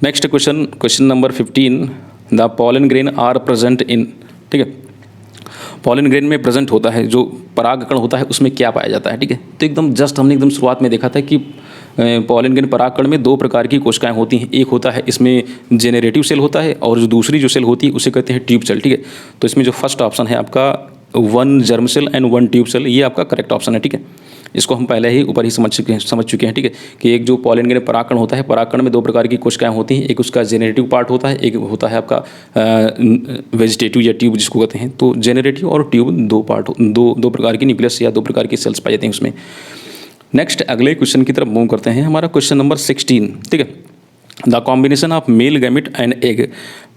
Next question number 15, the pollen grain are present in, ठीक है। पॉलन ग्रेन में प्रेजेंट होता है, जो परागकण होता है उसमें क्या पाया जाता है, ठीक है। तो एकदम जस्ट हमने एकदम शुरुआत में देखा था कि पॉलन ग्रेन परागकण में 2 प्रकार की कोशिकाएं होती हैं। एक होता है इसमें जेनरेटिव सेल होता है, और जो दूसरी जो सेल होती है उसे कहते हैं ट्यूब सेल, ठीक है। तो इसमें जो फर्स्ट ऑप्शन है आपका 1 germ cell and 1 tube cell, ये आपका करेक्ट ऑप्शन है, ठीक है। इसको हम पहले ही ऊपर ही समझ चुके हैं, ठीक है, कि एक जो पॉलन ग्रेन परागकण होता है, परागकण में 2 प्रकार की कोशिकाएं होती हैं। एक उसका जेनरेटिव पार्ट होता है, एक होता है आपका वेजिटेटिव या ट्यूब जिसको कहते हैं। तो जेनरेटिव और ट्यूब 2 प्रकार की न्यूक्लियस या 2 प्रकार की सेल्स पाए जाते हैं उसमें। नेक्स्ट अगले क्वेश्चन की तरफ मूव करते हैं। हमारा क्वेश्चन नंबर 16, ठीक है। The combination of male gamete and egg,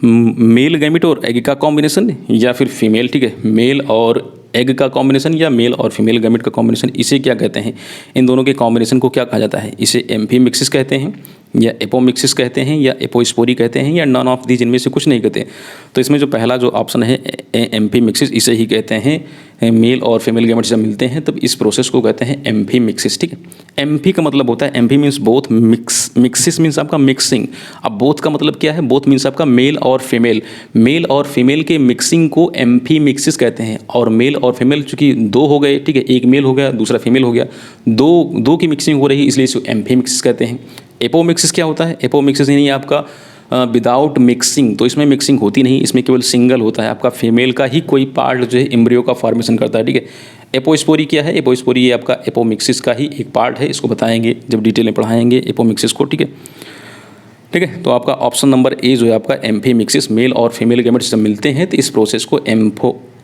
male gamete और एग का कॉम्बिनेशन, या फिर फीमेल, ठीक है, मेल और एग का कॉम्बिनेशन, या मेल और फीमेल गैमिट का कॉम्बिनेशन, इसे क्या कहते हैं? इन दोनों के कॉम्बिनेशन को क्या कहा जाता है? इसे एम्फीमिक्सिस कहते हैं, या एपोमिक्सिस कहते हैं या एपोस्पोरी कहते हैं या नॉन ऑफ दीज, इनमें से कुछ नहीं कहते। तो इसमें जो पहला जो ऑप्शन है एम्फीमिक्सिस, इसे ही कहते हैं मेल और फीमेल गैमेट्स जब मिलते हैं तब इस प्रोसेस को कहते हैं एम्फीमिक्सिस। ठीक है, एम्फी का मतलब होता है, amphi means both, mixes means आपका मिक्सिंग। अब बोथ का मतलब क्या है? बोथ मीन्स आपका मेल और फीमेल, मेल और फीमेल के मिक्सिंग को एम्फीमिक्सिस कहते हैं। और मेल और फीमेल चूंकि दो हो गए, ठीक है, एक मेल हो गया दूसरा फीमेल हो गया, दो की मिक्सिंग हो रही है, इसलिए इसको एम्फीमिक्सिस कहते हैं। एपोमिक्सिस क्या होता है? एपोमिक्सिस यानी आपका विदाउट मिक्सिंग, तो इसमें मिक्सिंग होती नहीं, इसमें केवल सिंगल होता है, आपका फीमेल का ही कोई पार्ट जो है एम्ब्रियो का फॉर्मेशन करता है। ठीक है, एपोस्पोरी क्या है? एपोस्पोरी ये आपका एपोमिक्सिस का ही एक पार्ट है, इसको बताएंगे जब डिटेल में पढ़ाएंगे एपोमिक्सिस को। ठीक है, ठीक है, तो आपका ऑप्शन नंबर ए जो है आपका एम्फीमिक्सिस, मेल और फीमेल गैमेट्स जब मिलते हैं तो इस प्रोसेस को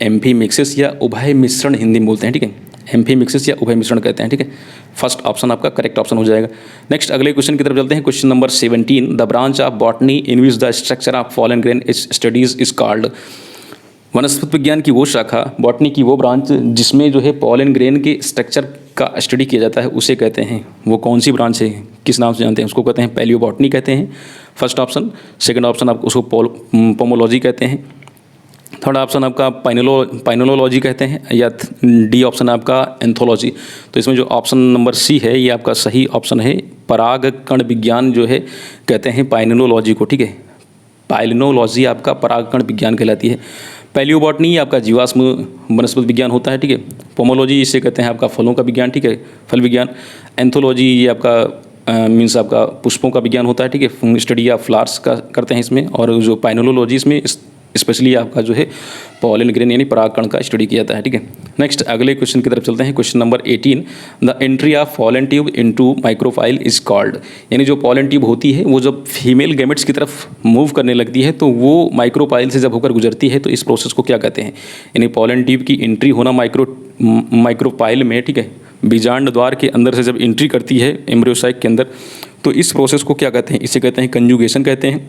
एम्फीमिक्सिस या उभय मिश्रण हिंदी में बोलते हैं। ठीक है, एम्फीमिक्सिस या उभय मिश्रण कहते हैं। ठीक है, फर्स्ट ऑप्शन आपका करेक्ट ऑप्शन हो जाएगा। नेक्स्ट अगले क्वेश्चन की तरफ चलते हैं। Question number 17, the branch of botany in which the structure of fallen grain studies is called. वनस्पति विज्ञान की वो शाखा, बॉटनी की वो ब्रांच जिसमें जो है पॉलन ग्रेन के स्ट्रक्चर का स्टडी किया जाता है, उसे कहते हैं, वो कौन सी ब्रांच है, किस नाम से जानते हैं? उसको कहते हैं पैलियोबॉटनी कहते हैं, फर्स्ट ऑप्शन। सेकंड ऑप्शन आप उसको पोमोलॉजी कहते हैं। थर्ड ऑप्शन आपका पाइनोलॉजी कहते हैं, या डी ऑप्शन आपका एंथोलॉजी। तो इसमें जो ऑप्शन नंबर सी है ये आपका सही ऑप्शन है, पराग कण विज्ञान जो है कहते हैं पाइनोलॉजी को। ठीक है, पाइनोलॉजी आपका पराग कण विज्ञान कहलाती है। पैलियोबॉटनी आपका जीवाश्म वनस्पति विज्ञान होता है। ठीक है, पोमोलॉजी इसे कहते हैं आपका फलों का विज्ञान। ठीक है, फल विज्ञान। एंथोलॉजी ये आपका मीन्स आपका पुष्पों का विज्ञान होता है। ठीक है, स्टडी ऑफ फ्लावर्स का करते हैं इसमें। और जो पाइनोलॉजी इसमें स्पेशली आपका जो है पॉलन ग्रेन यानी परागकण का स्टडी किया जाता है। ठीक है, नेक्स्ट अगले क्वेश्चन की तरफ चलते हैं। Question number 18, the entry of pollen tube into माइक्रोफाइल is called. यानी जो पॉलन ट्यूब होती है वो जब फीमेल गैमेट्स की तरफ मूव करने लगती है तो वो माइक्रोफाइल से जब होकर गुजरती है तो इस प्रोसेस को क्या कहते हैं? यानी पॉलन ट्यूब की एंट्री होना माइक्रोफाइल में, ठीक है, बीजांड द्वार के अंदर से जब एंट्री करती है एम्ब्रियोसाइक के अंदर, तो इस प्रोसेस को क्या कहते हैं? इसे कहते हैं कंजुगेशन कहते हैं।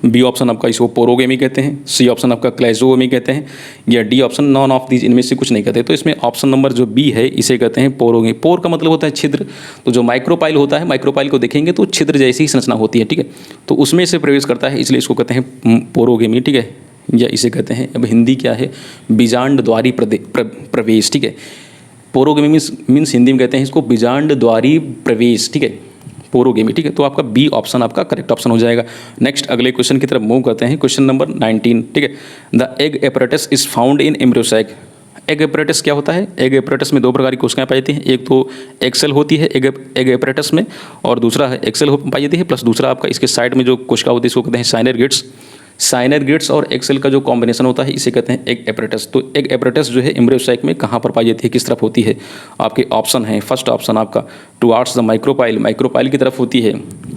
बी ऑप्शन आपका इसको पोरोगेमी कहते हैं, सी ऑप्शन आपका क्लाइजोगेमी कहते हैं, या D option none of these, इनमें से कुछ नहीं कहते। तो इसमें ऑप्शन नंबर जो बी है इसे कहते हैं पोरोगेमी। पोर का मतलब होता है छिद्र, तो जो माइक्रोपाइल होता है, माइक्रोपाइल को देखेंगे तो छिद्र जैसी ही संरचना होती है। ठीक है, तो उसमें से प्रवेश करता है, इसलिए इसको कहते हैं पोरोगेमी। ठीक है, या इसे कहते हैं, अब हिंदी क्या है, बीजांड द्वारी प्रवेश। ठीक है, पोरोगेमी मीन्स हिंदी में कहते हैं इसको बीजांड द्वारी प्रवेश। ठीक है, पोरोगेमी। ठीक है, तो आपका बी ऑप्शन आपका करेक्ट ऑप्शन हो जाएगा। नेक्स्ट अगले क्वेश्चन की तरफ मूव करते हैं। क्वेश्चन नंबर 19, ठीक है, the egg apparatus is found in embryo sac. Egg apparatus क्या होता है? एग एपरेटस में दो प्रकार की कोशिकाएं पाई जाती हैं, एक तो एक्सेल होती है एग एपरेटस में, और दूसरा है एक्सेल पाई जाती है, प्लस दूसरा आपका इसके साइड में जो कोशिका होती है इसको कहते हैं साइनरगिड्स। साइनरगिड्स और एक्सेल का जो कॉम्बिनेशन होता है इसे कहते हैं एग एपरेटस। तो एग एपरेटस जो है एम्ब्रियोसाइक में कहाँ पर पाई जाती है, किस तरफ होती है? आपके ऑप्शन है, फर्स्ट ऑप्शन आपका टुवार्ड्स द माइक्रोपाइल, माइक्रोपाइल की तरफ होती है,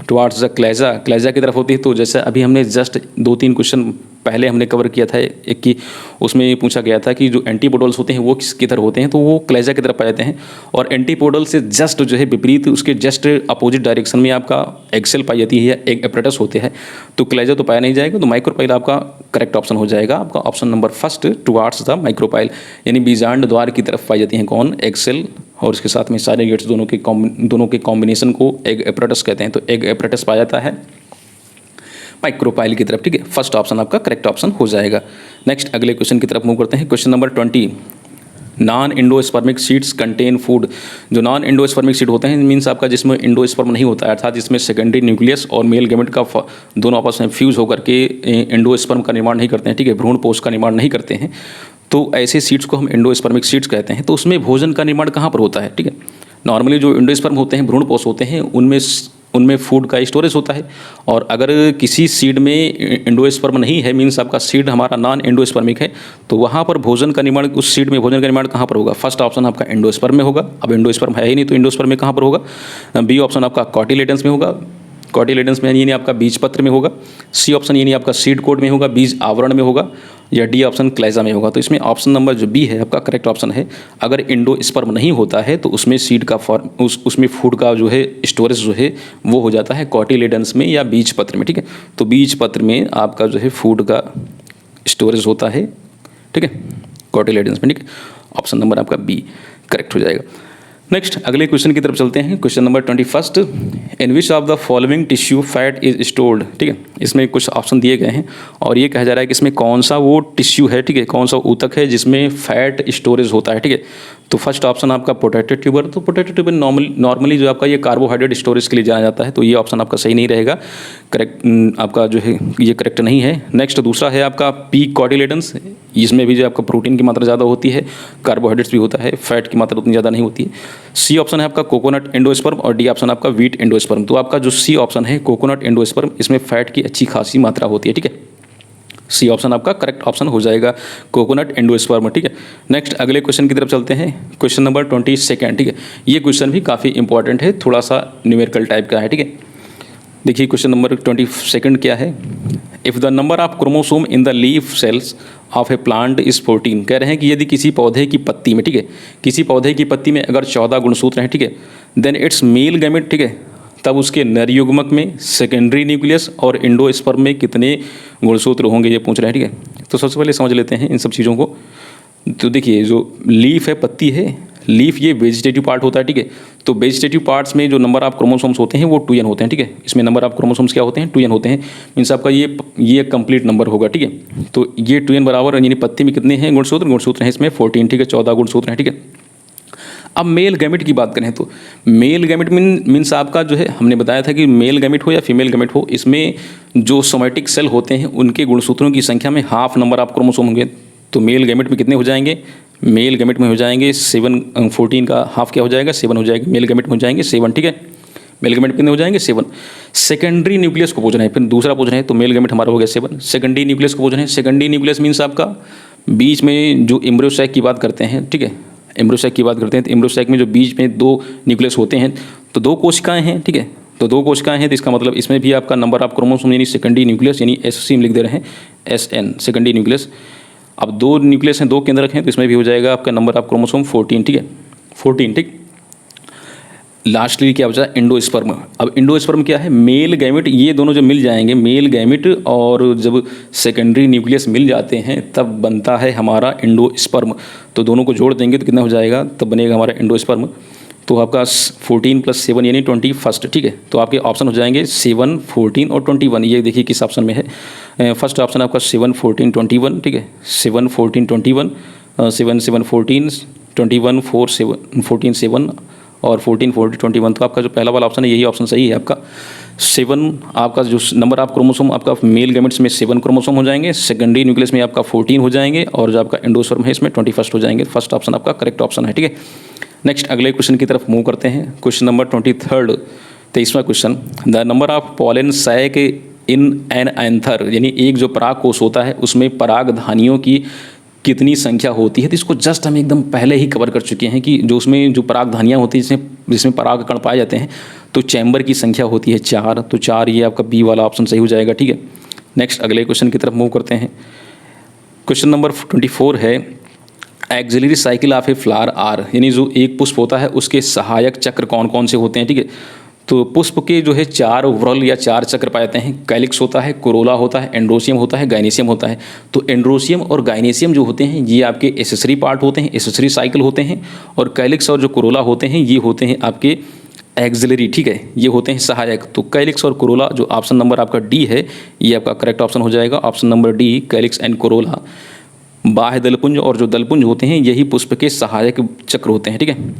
टुवार्ड्स द क्लेजा, क्लेजा की तरफ होती है। तो जैसे अभी हमने जस्ट 2-3 क्वेश्चन पहले हमने कवर किया था एक की, उसमें ये पूछा गया था कि जो एंटीपोडल्स होते हैं वो किसकी तरफ होते हैं, तो वो क्लेजा की तरफ पाए जाते हैं। और एंटीपोडल से जस्ट जो है विपरीत, उसके जस्ट अपोजिट डायरेक्शन में आपका एक्सेल पाई जाती है या एग एपरेटस होते हैं। तो क्लेजा तो पाया नहीं जाएगा, तो माइक्रोपाइल आपका करेक्ट ऑप्शन हो जाएगा। आपका option number first towards the micropyle, यानी बीजांड द्वार की तरफ पाई जाती हैं कौन? एक्सेल, और उसके साथ में साइनरगिड्स, दोनों के कॉम्बिनेशन को एग एपरेटस कहते हैं। तो एग एपरेटस पाया जाता है माइक्रोपाइल की तरफ। ठीक है, फर्स्ट ऑप्शन आपका करेक्ट ऑप्शन हो जाएगा। नेक्स्ट अगले क्वेश्चन की तरफ मूव करते हैं। Question number 20, non endospermic seeds contain food. जो नॉन इंडोस्पर्मिक सीड होते हैं मीन्स आपका जिसमें इंडोस्पर्म नहीं होता है, अर्थात जिसमें सेकेंडरी न्यूक्लियस और मेल गैमेट का दोनों आपस में फ्यूज होकर के इंडोस्पर्म का निर्माण नहीं करते हैं। ठीक है, भ्रूण पोष का निर्माण नहीं करते हैं, तो ऐसे सीड्स को हम इंडोस्पर्मिक सीड्स कहते हैं। तो उसमें भोजन का निर्माण कहाँ पर होता है? ठीक है, नॉर्मली जो इंडोस्पर्म होते हैं, भ्रूण पोष होते हैं, उनमें फूड का स्टोरेज होता है। और अगर किसी सीड में इंडोस्पर्म नहीं है, मीन्स आपका सीड हमारा नॉन इंडोस्पर्मिक है, तो वहाँ पर भोजन का निर्माण, उस सीड में भोजन का निर्माण कहाँ पर होगा? फर्स्ट ऑप्शन आपका इंडोस्पर्म में होगा। अब इंडोस्पर्म है ही नहीं, तो इंडोस्पर्म में कहाँ पर होगा? बी ऑप्शन आपका कॉटिलेडन्स में होगा, कॉटिलेडन्स में यानी आपका बीज पत्र में होगा। सी ऑप्शन यानी आपका सीड कोड में होगा, बीज आवरण में होगा, या डी ऑप्शन क्लेजा में होगा। तो इसमें ऑप्शन नंबर जो बी है आपका करेक्ट ऑप्शन है। अगर इंडोस्पर्म नहीं होता है तो उसमें सीड का फॉर्म, उसमें फूड का जो है स्टोरेज जो है वो हो जाता है कॉटिलेडन्स में या बीज पत्र में। ठीक है, तो बीज पत्र में आपका जो है फूड का स्टोरेज होता है। ठीक है, कॉटिलेडन्स में। ठीक है, ऑप्शन नंबर आपका बी करेक्ट हो जाएगा। नेक्स्ट अगले क्वेश्चन की तरफ चलते हैं। Question number 21, in which of the following tissue fat is stored. ठीक है, इसमें कुछ ऑप्शन दिए गए हैं और ये कहा जा रहा है कि इसमें कौन सा वो टिश्यू है, ठीक है, कौन सा ऊतक है जिसमें फैट स्टोरेज होता है। ठीक है, तो फर्स्ट ऑप्शन आपका पोटैटो ट्यूबर। तो पोटैटो ट्यूबर नॉर्मली जो आपका ये कार्बोहाइड्रेट स्टोरेज के लिए जाना जाता है, तो ये ऑप्शन आपका सही नहीं रहेगा, करेक्ट आपका जो है ये करेक्ट नहीं है। नेक्स्ट दूसरा है आपका पी कॉटिलेडन्स, इसमें भी जो आपका प्रोटीन की मात्रा ज़्यादा होती है, कार्बोहाइड्रेट्स भी होता है, फैट की मात्रा उतनी ज़्यादा नहीं होती है। सी ऑप्शन है आपका कोकोनट एंडोस्पर्म और डी ऑप्शन आपका व्हीट एंडोस्पर्म। तो आपका जो सी ऑप्शन है कोकोनट एंडोस्पर्म, इसमें फैट की अच्छी खासी मात्रा होती है। ठीक है, सी ऑप्शन आपका करेक्ट ऑप्शन हो जाएगा, कोकोनट एंडोस्पर्म। ठीक है, नेक्स्ट अगले क्वेश्चन की तरफ चलते हैं। Question number 22। ठीक है, ये क्वेश्चन भी काफ़ी इंपॉर्टेंट है, थोड़ा सा न्यूमेरिकल टाइप का है। ठीक है, देखिए क्वेश्चन नंबर 22 क्या है। If the number of chromosome in the leaf cells of a plant is 14। कह रहे हैं कि यदि किसी पौधे की पत्ती में, ठीक है, किसी पौधे की पत्ती में अगर 14 गुणसूत्र हैं, ठीक है, देन इट्स मेल गैमेट, ठीक है, तब उसके नर युग्मक में, सेकेंडरी न्यूक्लियस और एंडोस्पर्म में कितने गुणसूत्र होंगे, ये पूछ रहे हैं। ठीक है, तो सबसे पहले समझ लेते हैं इन सब चीज़ों को। तो देखिए जो लीफ है, पत्ती है, लीफ ये वेजिटेटिव पार्ट होता है। ठीक है, तो वेजिटेटिव पार्ट्स में जो नंबर ऑफ क्रोमोसोम्स होते हैं वो 2n होते हैं। ठीक है, इसमें नंबर ऑफ क्रोमोसोम्स क्या होते हैं, 2n होते हैं। मीन्स आपका ये कंप्लीट नंबर होगा। ठीक है, तो ये 2n बराबर, यानी पत्ती में कितने हैं गुणसूत्र, गुणसूत्र हैं इसमें 14। ठीक है, 14 गुणसूत्र हैं। ठीक है, अब मेल गैमेट की बात करें तो मेल गैमेट मीन्स आपका जो है, हमने बताया था कि मेल गैमेट हो या फीमेल गैमेट हो, इसमें जो सोमैटिक सेल होते हैं उनके गुणसूत्रों की संख्या में हाफ नंबर ऑफ क्रोमोसोम होंगे। तो मेल गैमेट में कितने हो जाएंगे, मेल गैमेट में हो जाएंगे 7, 14 का हाफ क्या हो जाएगा, 7 हो जाएगा। मेल गैमेट में हो जाएंगे 7। ठीक है, मेल गैमेट कितने हो जाएंगे, 7। सेकेंडरी न्यूक्लियस को पूछ रहे हैं, फिर दूसरा पूछ रहे हैं, तो मेल गैमेट हमारा हो गया 7। सेकेंडरी न्यूक्लियस को पूछ रहे हैं, सेकेंडरी न्यूक्लियस मीन्स आपका बीच में जो एम्ब्रियो सैक की बात करते हैं। ठीक है, एम्ब्रियो सैक की बात करते हैं, तो एम्ब्रियो सैक में जो बीच में 2 न्यूक्लियस होते हैं, तो 2 कोशिकाएं हैं। ठीक है, तो 2 कोशिकाएं हैं, तो इसका मतलब इसमें भी आपका नंबर ऑफ क्रोमोसोम यानी सेकेंडरी न्यूक्लियस यानी SC में लिख दे रहे हैं, SN सेकेंडरी न्यूक्लियस। अब 2 न्यूक्लियस हैं, 2 केंद्र रखें, तो इसमें भी हो जाएगा आपका नंबर ऑफ क्रोमोसोम 14। ठीक है, 14। ठीक, लास्टली क्या बचा, एंडोस्पर्म। अब एंडोस्पर्म क्या है, मेल गैमेट, ये दोनों जब मिल जाएंगे, मेल गैमेट और जब सेकेंडरी न्यूक्लियस मिल जाते हैं तब बनता है हमारा एंडोस्पर्म। तो दोनों को जोड़ देंगे तो कितना हो जाएगा, तब बनेगा हमारा एंडोस्पर्म। तो आपका 14 + 7 यानी 21। ठीक है, तो आपके ऑप्शन हो जाएंगे 7, 14 और 21। ये देखिए किस ऑप्शन में है। फर्स्ट ऑप्शन आपका 7, 14, 21। ठीक है, 7, 14, 21, 7, 7, 14, 21, 4, 7, 14, 7 और 14, 14, 21। तो आपका जो पहला वाला ऑप्शन है यही ऑप्शन सही है आपका। 7 आपका जो नंबर ऑफ क्रोमोसोम आपका मेल गैमेट्स में 7 क्रोमोसोम हो जाएंगे, सेकेंडरी न्यूक्लियस में आपका 14 हो जाएंगे और जो आपका एंडोस्पर्म है इसमें 21 हो जाएंगे। फर्स्ट ऑप्शन आपका करेक्ट ऑप्शन है। ठीक है, नेक्स्ट अगले क्वेश्चन की तरफ मूव करते हैं। क्वेश्चन नंबर 23, 23वां question, the number of pollen sac in an anther, यानी एक जो पराग कोष होता है उसमें परागधानियों की कितनी संख्या होती है। तो इसको जस्ट हम एकदम पहले ही कवर कर चुके हैं कि जो उसमें जो परागधानियाँ होती हैं जिसमें पराग कण पाए जाते हैं, तो चैम्बर की संख्या होती है 4। तो 4 ये आपका बी वाला ऑप्शन सही हो जाएगा। ठीक है, नेक्स्ट अगले क्वेश्चन की तरफ मूव करते हैं। क्वेश्चन नंबर 24 है, axillary cycle of a flower are, यानी जो एक पुष्प होता है उसके सहायक चक्र कौन कौन से होते हैं। ठीक है, तो पुष्प के जो है 4 ओवरऑल या 4 चक्र पाए जाते हैं। कैलिक्स होता है, कोरोला होता है, एंड्रोसियम होता है, गाइनेसियम होता है। तो एंड्रोसियम और गाइनेसियम जो होते हैं ये आपके एसेसरी पार्ट होते हैं, एसेसरी साइकिल होते हैं। और कैलिक्स और जो कोरोला होते हैं ये होते हैं आपके एक्सिलरी। ठीक है, ये होते हैं सहायक। तो कैलिक्स और कोरोला, जो ऑप्शन नंबर आपका डी है ये आपका करेक्ट ऑप्शन हो जाएगा। Option number D, calyx and Corolla. बाह्य दलपुंज और जो दलपुंज होते हैं यही पुष्प के सहायक चक्र होते हैं। ठीक है,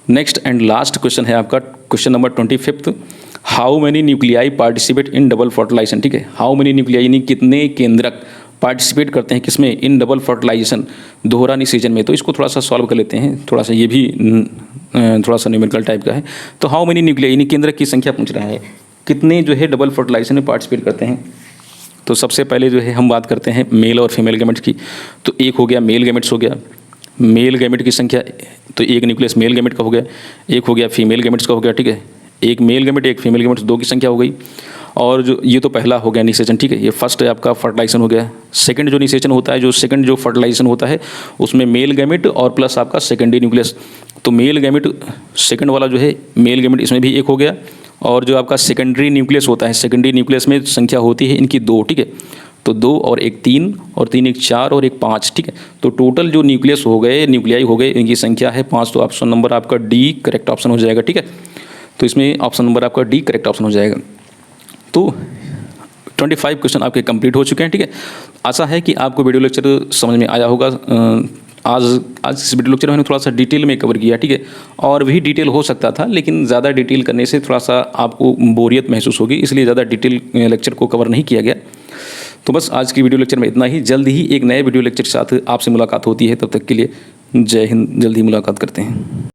नेक्स्ट एंड लास्ट क्वेश्चन है आपका question number 25, how many nuclei participate in double fertilization. ठीक है, हाउ मेनी न्यूक्लियाई यानी कितने केंद्रक पार्टिसिपेट करते हैं किसमें, इन डबल फर्टिलाइजेशन, दोहरा निषेचन में। तो इसको थोड़ा सा सॉल्व कर लेते हैं, थोड़ा सा ये भी थोड़ा सा न्यूमेरिकल टाइप का है। तो हाउ मेनी न्यूक्लियाई यानी केंद्रक की संख्या पूछ रहा है, कितने जो है डबल फर्टिलाइजेशन में पार्टिसिपेट करते हैं। तो सबसे पहले जो है हम बात करते हैं मेल और फीमेल गैमेट्स की। तो एक हो गया मेल गैमेट्स हो गया, मेल गैमेट की संख्या, तो एक न्यूक्लियस मेल गैमेट का हो गया, एक हो गया फीमेल गैमेट्स का हो गया। ठीक है, एक मेल गैमेट एक फीमेल गैमेट्स, 2 की संख्या हो गई। और जो ये तो पहला हो गया निषेचन। ठीक है, ये फर्स्ट है आपका फर्टिलाइजेशन हो गया। सेकंड जो निषेचन होता है, जो सेकंड जो फर्टिलाइजेशन होता है उसमें मेल गैमेट और प्लस आपका सेकेंडरी न्यूक्लियस। तो मेल गैमेट सेकंड वाला जो है मेल गैमेट, इसमें भी एक हो गया। और जो आपका सेकेंडरी न्यूक्लियस होता है, सेकेंडरी न्यूक्लियस में संख्या होती है इनकी 2। ठीक है, तो 2 और 1 3 और 3 1 4 और 1 5, ठीक है। तो टोटल जो न्यूक्लियस हो गए, न्यूक्लियाई हो गए, इनकी संख्या है 5। तो ऑप्शन नंबर आपका डी करेक्ट ऑप्शन हो जाएगा, ठीक है। तो इसमें ऑप्शन नंबर आपका डी करेक्ट ऑप्शन हो जाएगा। तो 25 क्वेश्चन आपके कंप्लीट हो चुके हैं, ठीक है। आशा है कि आपको वीडियो लेक्चर समझ में आया होगा। आज इस वीडियो लेक्चर में मैंने थोड़ा सा डिटेल में कवर किया, ठीक है। और भी डिटेल हो सकता था, लेकिन ज़्यादा डिटेल करने से थोड़ा सा आपको बोरियत महसूस होगी, इसलिए ज़्यादा डिटेल लेक्चर को कवर नहीं किया गया। तो बस आज की वीडियो लेक्चर में इतना ही। जल्द ही एक नए वीडियो लेक्चर के साथ आपसे मुलाकात होती है। तब तक के लिए जय हिंद। जल्द ही मुलाकात करते हैं।